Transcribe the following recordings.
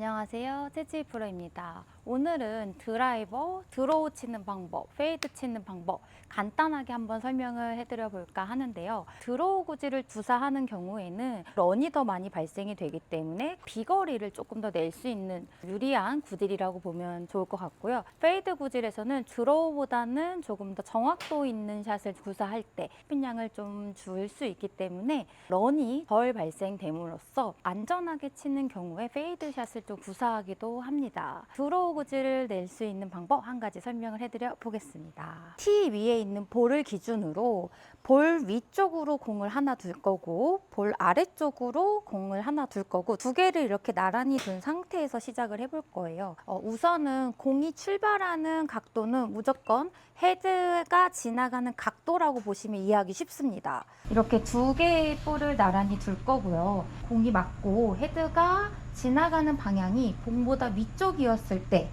안녕하세요. 채지 프로입니다. 오늘은 드라이버, 드로우 치는 방법, 페이드 치는 방법 간단하게 한번 설명을 해드려 볼까 하는데요. 드로우 구질을 구사하는 경우에는 런이 더 많이 발생이 되기 때문에 비거리를 조금 더 낼 수 있는 유리한 구질이라고 보면 좋을 것 같고요. 페이드 구질에서는 드로우보다는 조금 더 정확도 있는 샷을 구사할 때 스핀량을 좀 줄 수 있기 때문에 런이 덜 발생됨으로써 안전하게 치는 경우에 페이드 샷을 또 구사하기도 합니다. 드로우 구질을 낼 수 있는 방법 한 가지 설명을 해드려 보겠습니다. 티 위에 있는 볼을 기준으로 볼 위쪽으로 공을 하나 둘 거고 볼 아래쪽으로 공을 하나 둘 거고 두 개를 이렇게 나란히 둔 상태에서 시작을 해볼 거예요. 우선은 공이 출발하는 각도는 무조건 헤드가 지나가는 각도라고 보시면 이해하기 쉽습니다. 이렇게 두 개의 볼을 나란히 둘 거고요. 공이 맞고 헤드가 지나가는 방향이 공보다 위쪽이었을 때,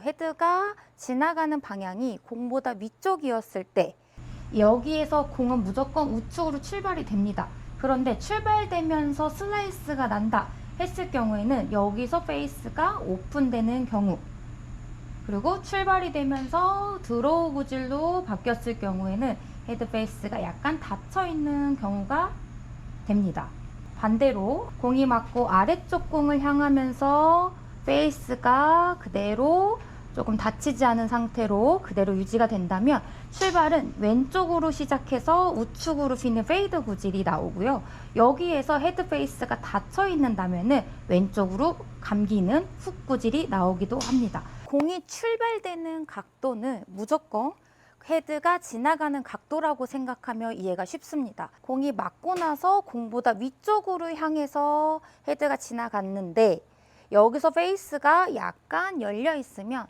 헤드가 지나가는 방향이 공보다 위쪽이었을 때 여기에서 공은 무조건 우측으로 출발이 됩니다. 그런데 출발되면서 슬라이스가 난다 했을 경우에는 여기서 페이스가 오픈되는 경우, 그리고 출발이 되면서 드로우 구질로 바뀌었을 경우에는 헤드 페이스가 약간 닫혀 있는 경우가 됩니다. 반대로 공이 맞고 아래쪽 공을 향하면서 페이스가 그대로 조금 닫히지 않은 상태로 그대로 유지가 된다면 출발은 왼쪽으로 시작해서 우측으로 휘는 페이드 구질이 나오고요. 여기에서 헤드 페이스가 닫혀 있는다면은 왼쪽으로 감기는 훅 구질이 나오기도 합니다. 공이 출발되는 각도는 무조건 헤드가 지나가는 각도라고 생각하면 이해가 쉽습니다. 공이 맞고 나서 공보다 위쪽으로 향해서 헤드가 지나갔는데 여기서 페이스가 약간 열려 있으면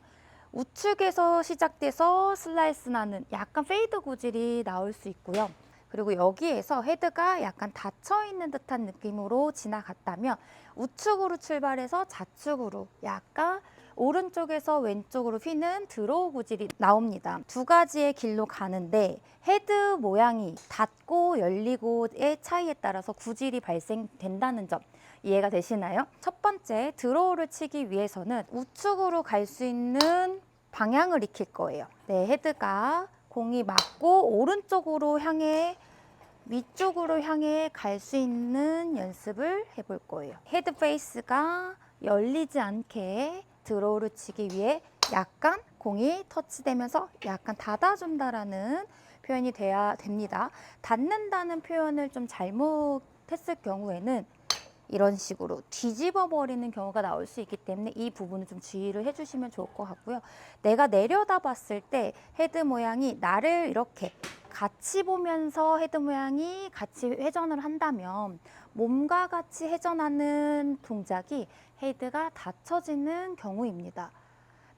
우측에서 시작돼서 슬라이스 나는 약간 페이드 구질이 나올 수 있고요. 그리고 여기에서 헤드가 약간 닫혀 있는 듯한 느낌으로 지나갔다면 우측으로 출발해서 좌측으로 약간 오른쪽에서 왼쪽으로 휘는 드로우 구질이 나옵니다. 두 가지의 길로 가는데 헤드 모양이 닫고 열리고의 차이에 따라서 구질이 발생된다는 점 이해가 되시나요? 첫 번째, 드로우를 치기 위해서는 우측으로 갈 수 있는 방향을 익힐 거예요. 네, 헤드가 공이 맞고 오른쪽으로 향해 위쪽으로 향해 갈 수 있는 연습을 해볼 거예요. 헤드 페이스가 열리지 않게 드로우를 치기 위해 약간 공이 터치되면서 약간 닫아준다라는 표현이 돼야 됩니다. 닫는다는 표현을 좀 잘못했을 경우에는 이런 식으로 뒤집어 버리는 경우가 나올 수 있기 때문에 이 부분을 좀 주의를 해주시면 좋을 것 같고요. 내가 내려다 봤을 때 헤드 모양이 나를 이렇게 같이 보면서 헤드 모양이 같이 회전을 한다면 몸과 같이 회전하는 동작이 헤드가 닫혀지는 경우입니다.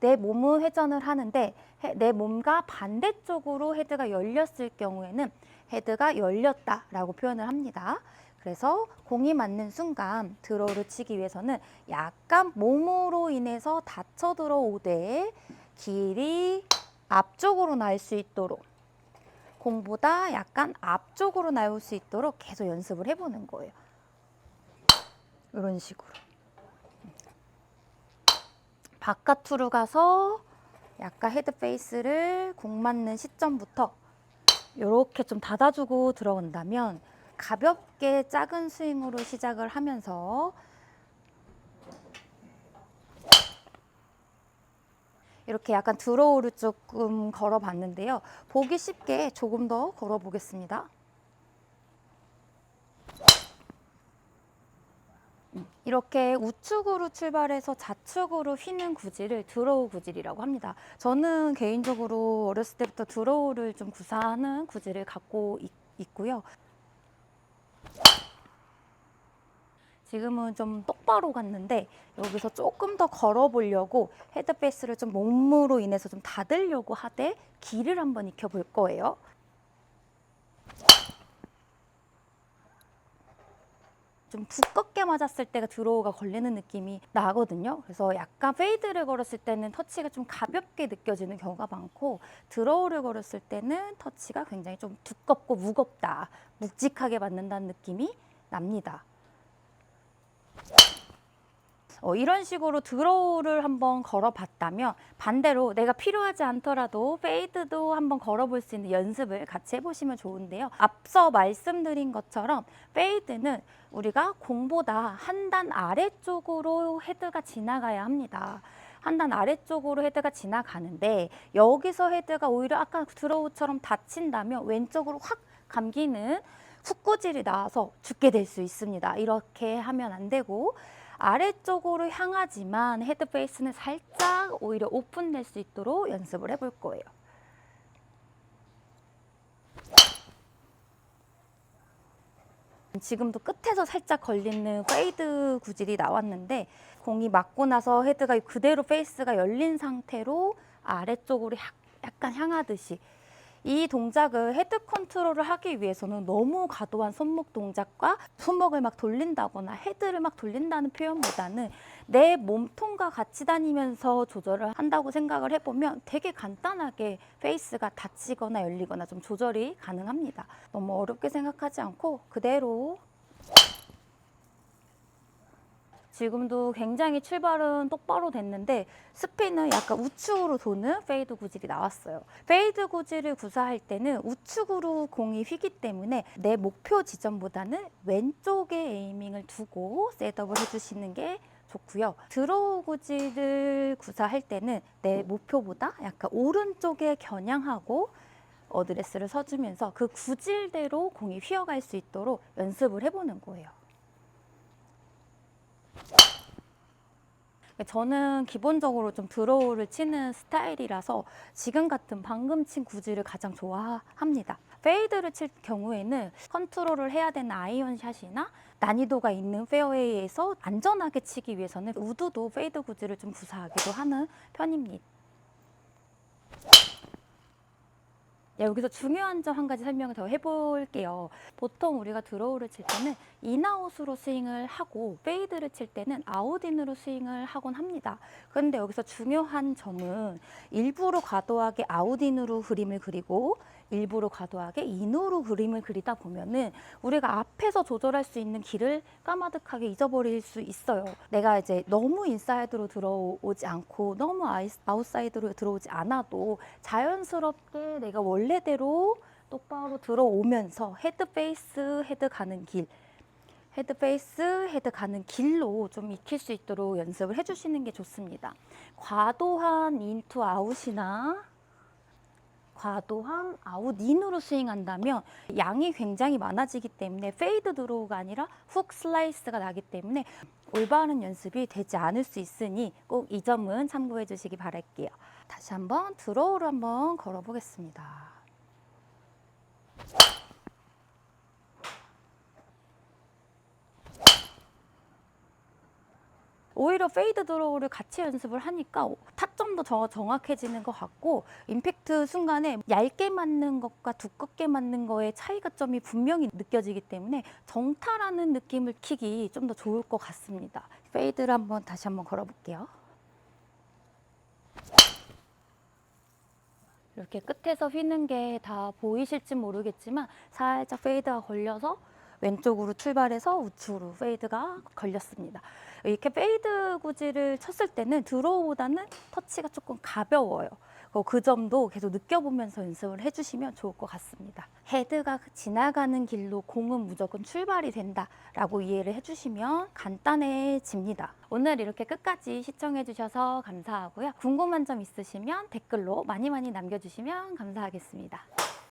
내 몸은 회전을 하는데 내 몸과 반대쪽으로 헤드가 열렸을 경우에는 헤드가 열렸다라고 표현을 합니다. 그래서 공이 맞는 순간 드로우를 치기 위해서는 약간 몸으로 인해서 닫혀 들어오되 길이 앞쪽으로 날 수 있도록 공보다 약간 앞쪽으로 나올 수 있도록 계속 연습을 해보는 거예요. 이런 식으로. 바깥으로 가서 약간 헤드 페이스를 공 맞는 시점부터 이렇게 좀 닫아주고 들어온다면 가볍게 작은 스윙으로 시작을 하면서 이렇게 약간 드로우를 조금 걸어봤는데요. 보기 쉽게 조금 더 걸어보겠습니다. 이렇게 우측으로 출발해서 좌측으로 휘는 구질을 드로우 구질이라고 합니다. 저는 개인적으로 어렸을 때부터 드로우를 좀 구사하는 구질을 갖고 있고요. 지금은 좀 똑바로 갔는데 여기서 조금 더 걸어보려고 헤드 페이스를 좀 몸으로 인해서 좀 닫으려고 하되 길을 한번 익혀볼 거예요. 좀 두껍게 맞았을 때가 드로우가 걸리는 느낌이 나거든요. 그래서 약간 페이드를 걸었을 때는 터치가 좀 가볍게 느껴지는 경우가 많고 드로우를 걸었을 때는 터치가 굉장히 좀 두껍고 무겁다, 묵직하게 맞는다는 느낌이 납니다. 이런 식으로 드로우를 한번 걸어봤다면 반대로 내가 필요하지 않더라도 페이드도 한번 걸어볼 수 있는 연습을 같이 해보시면 좋은데요. 앞서 말씀드린 것처럼 페이드는 우리가 공보다 한 단 아래쪽으로 헤드가 지나가야 합니다. 한 단 아래쪽으로 헤드가 지나가는데 여기서 헤드가 오히려 아까 드로우처럼 닫힌다면 왼쪽으로 확 감기는 훅구질이 나와서 죽게 될 수 있습니다. 이렇게 하면 안 되고 아래쪽으로 향하지만 헤드 페이스는 살짝 오히려 오픈될 수 있도록 연습을 해볼 거예요. 지금도 끝에서 살짝 걸리는 페이드 구질이 나왔는데 공이 맞고 나서 헤드가 그대로 페이스가 열린 상태로 아래쪽으로 약간 향하듯이 이 동작을 헤드 컨트롤을 하기 위해서는 너무 과도한 손목 동작과 손목을 막 돌린다거나 헤드를 막 돌린다는 표현보다는 내 몸통과 같이 다니면서 조절을 한다고 생각을 해보면 되게 간단하게 페이스가 닫히거나 열리거나 좀 조절이 가능합니다. 너무 어렵게 생각하지 않고 그대로 지금도 굉장히 출발은 똑바로 됐는데 스핀은 약간 우측으로 도는 페이드 구질이 나왔어요. 페이드 구질을 구사할 때는 우측으로 공이 휘기 때문에 내 목표 지점보다는 왼쪽에 에이밍을 두고 셋업을 해주시는 게 좋고요. 드로우 구질을 구사할 때는 내 목표보다 약간 오른쪽에 겨냥하고 어드레스를 서주면서 그 구질대로 공이 휘어갈 수 있도록 연습을 해보는 거예요. 저는 기본적으로 좀 드로우를 치는 스타일이라서 지금 같은 방금 친 구질을 가장 좋아합니다. 페이드를 칠 경우에는 컨트롤을 해야 되는 아이언샷이나 난이도가 있는 페어웨이에서 안전하게 치기 위해서는 우드도 페이드 구질을 좀 구사하기도 하는 편입니다. 여기서 중요한 점 한 가지 설명을 더 해볼게요. 보통 우리가 드로우를 칠 때는 인아웃으로 스윙을 하고 페이드를 칠 때는 아웃인으로 스윙을 하곤 합니다. 그런데 여기서 중요한 점은 일부러 과도하게 아웃인으로 그림을 그리고 일부러 과도하게 인으로 그림을 그리다 보면은 우리가 앞에서 조절할 수 있는 길을 까마득하게 잊어버릴 수 있어요. 내가 이제 너무 인사이드로 들어오지 않고 너무 아웃사이드로 들어오지 않아도 자연스럽게 내가 원래대로 똑바로 들어오면서 헤드 페이스 헤드 가는 길 헤드 페이스 헤드 가는 길로 좀 익힐 수 있도록 연습을 해주시는 게 좋습니다. 과도한 인투 아웃이나 과도한 아웃인으로 스윙한다면 양이 굉장히 많아지기 때문에 페이드 드로우가 아니라 훅 슬라이스가 나기 때문에 올바른 연습이 되지 않을 수 있으니 꼭 이 점은 참고해 주시기 바랄게요. 다시 한번 드로우를 한번 걸어 보겠습니다. 오히려 페이드 드로우를 같이 연습을 하니까 타점도 정확해지는 것 같고 임팩트 순간에 얇게 맞는 것과 두껍게 맞는 거의 차이가 점이 분명히 느껴지기 때문에 정타라는 느낌을 키기 좀 더 좋을 것 같습니다. 페이드를 다시 한번 걸어볼게요. 이렇게 끝에서 휘는 게 다 보이실지 모르겠지만 살짝 페이드가 걸려서 왼쪽으로 출발해서 우측으로 페이드가 걸렸습니다. 이렇게 페이드 구질을 쳤을 때는 드로우보다는 터치가 조금 가벼워요. 그 점도 계속 느껴보면서 연습을 해주시면 좋을 것 같습니다. 헤드가 지나가는 길로 공은 무조건 출발이 된다라고 이해를 해주시면 간단해집니다. 오늘 이렇게 끝까지 시청해주셔서 감사하고요. 궁금한 점 있으시면 댓글로 많이 남겨주시면 감사하겠습니다.